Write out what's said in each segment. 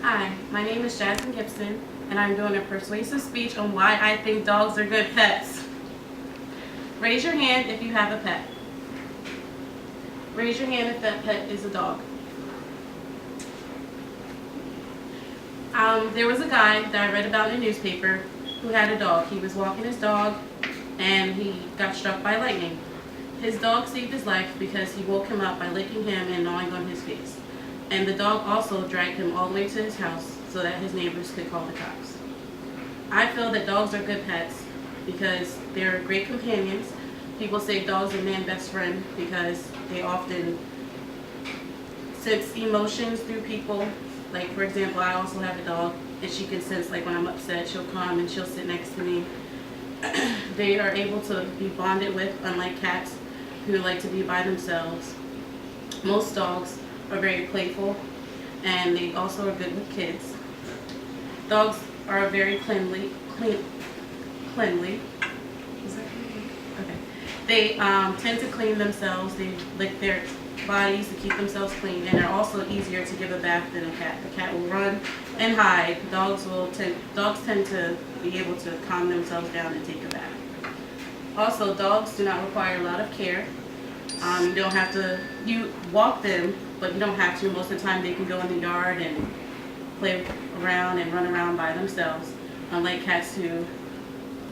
Hi, my name is Jasmine Gibson, and I'm doing a persuasive speech on why I think dogs are good pets. Raise your hand if you have a pet. Raise your hand if that pet is a dog. There was a guy that I read about in the newspaper who had a dog. He was walking his dog and he got struck by lightning. His dog saved his life because he woke him up by licking him and gnawing on his face. And the dog also dragged him all the way to his house so that his neighbors could call the cops. I feel that dogs are good pets because they're great companions. People say dogs are man's best friend because they often sense emotions through people. Like, for example, I also have a dog and she can sense, like, when I'm upset, she'll come and she'll sit next to me. They are able to be bonded with, unlike cats who like to be by themselves. Most dogs are very playful and they also are good with kids. Dogs are very cleanly. Is that okay? They tend to clean themselves. They lick their bodies to keep themselves clean, and they're also easier to give a bath than a cat. The cat will run and hide. Dogs tend to be able to calm themselves down and take a bath. Also, dogs do not require a lot of care. You don't have to, you walk them, but you don't have to. Most of the time they can go in the yard and play around and run around by themselves. Unlike cats who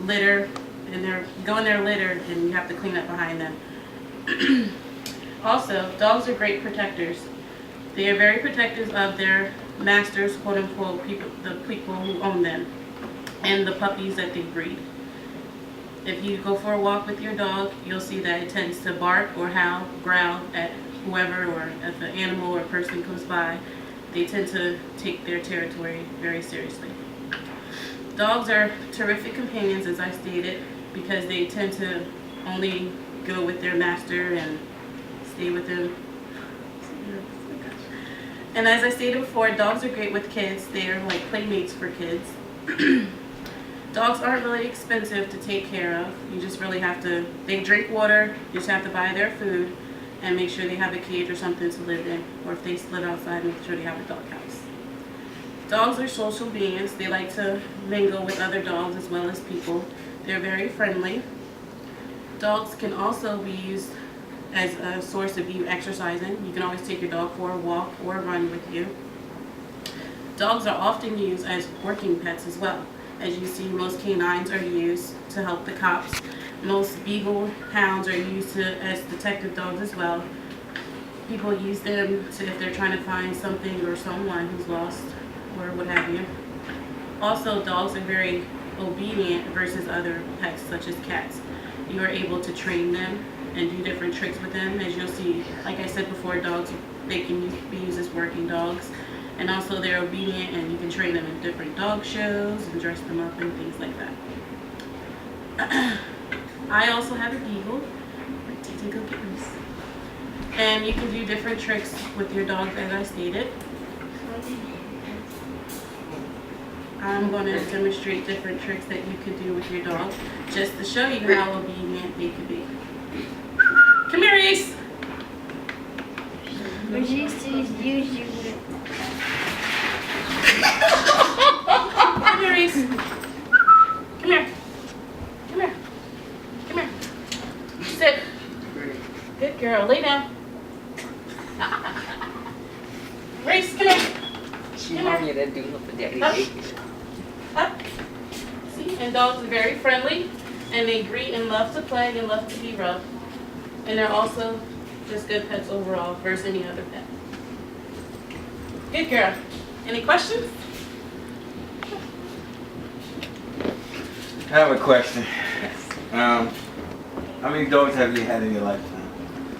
litter and go in their litter and you have to clean up behind them. Also, dogs are great protectors. They are very protective of their masters, quote unquote, the people who own them, and the puppies that they breed. If you go for a walk with your dog, you'll see that it tends to bark or howl, growl at whoever, or if an animal or person comes by. They tend to take their territory very seriously. Dogs are terrific companions, as I stated, because they tend to only go with their master and stay with them. And as I stated before, dogs are great with kids. They are like playmates for kids. Dogs aren't really expensive to take care of. You just really have to, they drink water, you just have to buy their food and make sure they have a cage or something to live in. Or if they live outside, make sure they have a dog house. Dogs are social beings. They like to mingle with other dogs as well as people. They're very friendly. Dogs can also be used as a source of you exercising. You can always take your dog for a walk or run with you. Dogs are often used as working pets as well. As you see, most canines are used to help the cops. Most beagle hounds are used as detective dogs as well. People use them if they're trying to find something or someone who's lost or what have you. Also, dogs are very obedient versus other pets such as cats. You are able to train them and do different tricks with them. As you'll see, like I said before, dogs, they can be used as working dogs. And also they're obedient and you can train them in different dog shows and dress them up and things like that. I also have a beagle. Go get this. And you can do different tricks with your dog as I stated. I'm going to demonstrate different tricks that you could do with your dog just to show you how obedient they could be. Come here, Reese. When she sees you, she would. Come here, Reese. Come here. Come here. Come here. Sit. Good girl. Lay down. Reese, come here. She want me to do her for daddy. Up. See, and dogs are very friendly, and they greet and love to play and love to be rubbed. And they're also just good pets overall versus any other pet. Good girl. Any questions? I have a question. Yes. How many dogs have you had in your lifetime?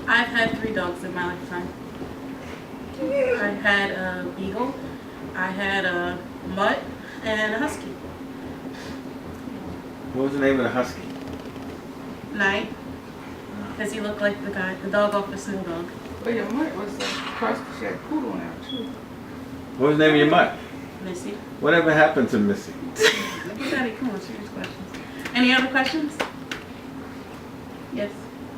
I've had 3 dogs in my lifetime. I had a beagle, I had a mutt, and a husky. What was the name of the husky? Night, because he looked like the dog off the Snow Dog. But your mutt was cross she had poodle now too. What was the name of your mutt? Missy. Whatever happened to Missy? Daddy, come on, serious questions. Any other questions? Yes.